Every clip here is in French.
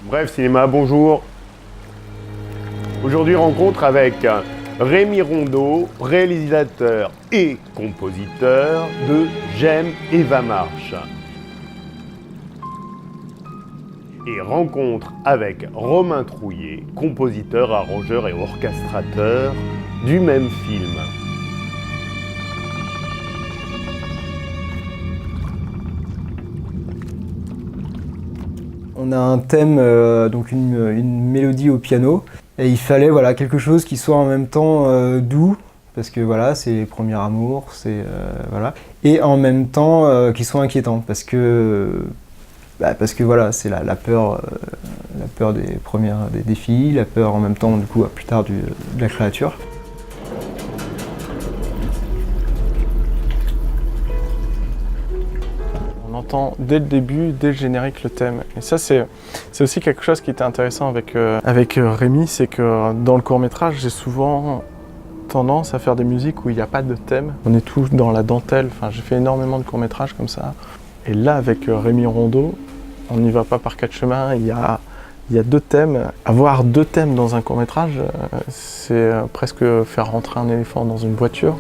Bref Cinéma, bonjour. Aujourd'hui, rencontre avec Rémi Rondeau, réalisateur et compositeur de J'aime Eva Marche. Et rencontre avec Romain Trouillet, compositeur, arrangeur et orchestrateur du même film. On a un thème, donc une mélodie au piano, et il fallait voilà, quelque chose qui soit en même temps doux, parce que voilà, c'est les premiers amours, voilà, et en même temps qui soit inquiétant, parce que voilà, c'est la peur des filles, la peur en même temps du coup plus tard de la créature. On entend dès le début, dès le générique, le thème. Et ça, c'est aussi quelque chose qui était intéressant avec Rémi, c'est que dans le court-métrage, j'ai souvent tendance à faire des musiques où il n'y a pas de thème. On est tous dans la dentelle, enfin, j'ai fait énormément de courts-métrages comme ça. Et là, avec Rémi Rondeau, on n'y va pas par quatre chemins, il y a deux thèmes. Avoir deux thèmes dans un court-métrage, c'est presque faire rentrer un éléphant dans une voiture.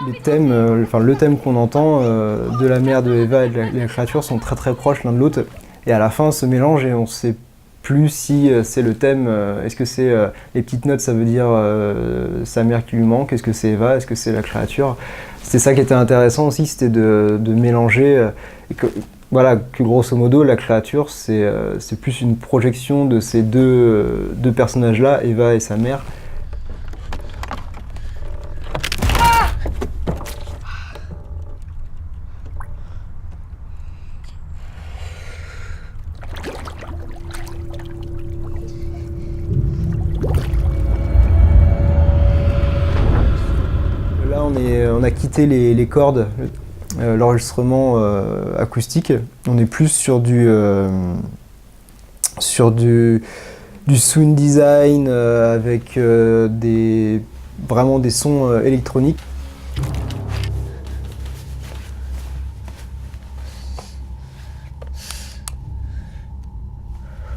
Les thèmes, le thème qu'on entend de la mère de Eva et de la créature sont très très proches l'un de l'autre. Et à la fin, on se mélange et on ne sait plus si c'est le thème, est-ce que c'est les petites notes, ça veut dire sa mère qui lui manque, est-ce que c'est Eva, est-ce que c'est la créature. C'était ça qui était intéressant aussi, c'était de mélanger, et que grosso modo, la créature, c'est plus une projection de ces deux personnages-là, Eva et sa mère. Là, on a quitté les cordes, l'enregistrement acoustique. On est plus sur du sound design avec vraiment des sons électroniques.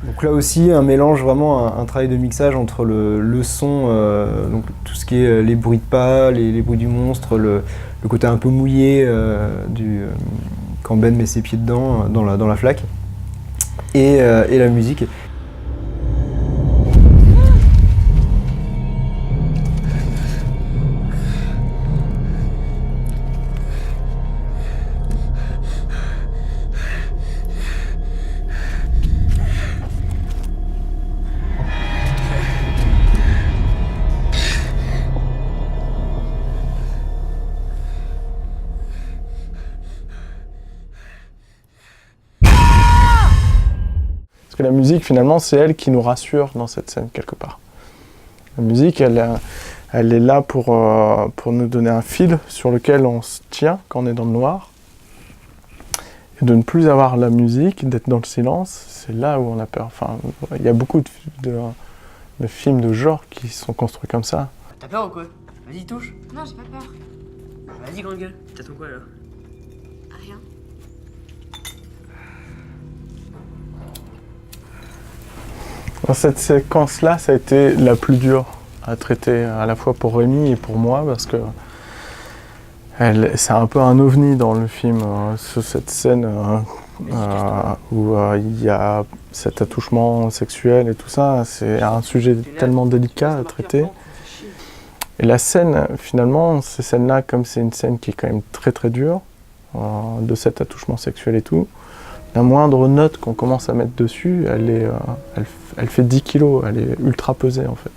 Donc là aussi, un mélange, vraiment un travail de mixage entre le son, donc tout ce qui est les bruits de pas, les bruits du monstre, le côté un peu mouillé quand Ben met ses pieds dedans, dans la flaque, et la musique. Parce que la musique, finalement, c'est elle qui nous rassure dans cette scène, quelque part. La musique, elle est là pour nous donner un fil sur lequel on se tient quand on est dans le noir. Et de ne plus avoir la musique, d'être dans le silence, c'est là où on a peur. Enfin, il y a beaucoup de films de genre qui sont construits comme ça. T'as peur ou quoi? Vas-y, touche. Non, j'ai pas peur. Vas-y, grande gueule. T'attends quoi, là? Rien. Dans cette séquence-là, ça a été la plus dure à traiter, à la fois pour Rémi et pour moi, parce que c'est un peu un ovni dans le film, cette scène où il y a cet attouchement sexuel et tout ça. C'est un sujet tellement délicat à traiter. Et la scène, finalement, ces scènes-là, comme c'est une scène qui est quand même très très dure, de cet attouchement sexuel et tout, la moindre note qu'on commence à mettre dessus, elle fait 10 kilos, elle est ultra pesée en fait.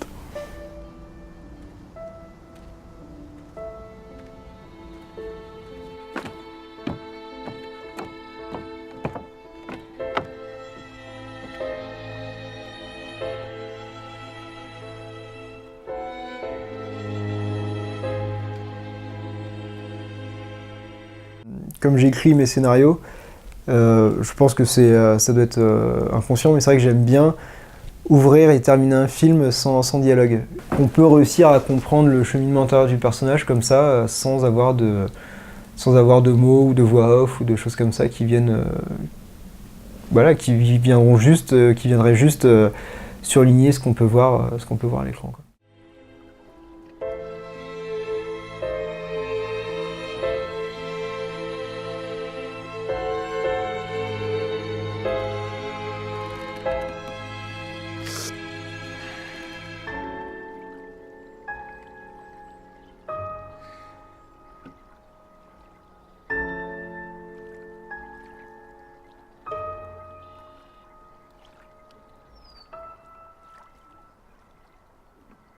Comme j'écris mes scénarios, Je pense que ça doit être inconscient, mais c'est vrai que j'aime bien ouvrir et terminer un film sans dialogue. On peut réussir à comprendre le cheminement intérieur du personnage comme ça, sans avoir de mots ou de voix off ou de choses comme ça qui viennent, qui viendraient juste surligner ce qu'on peut voir à l'écran, quoi.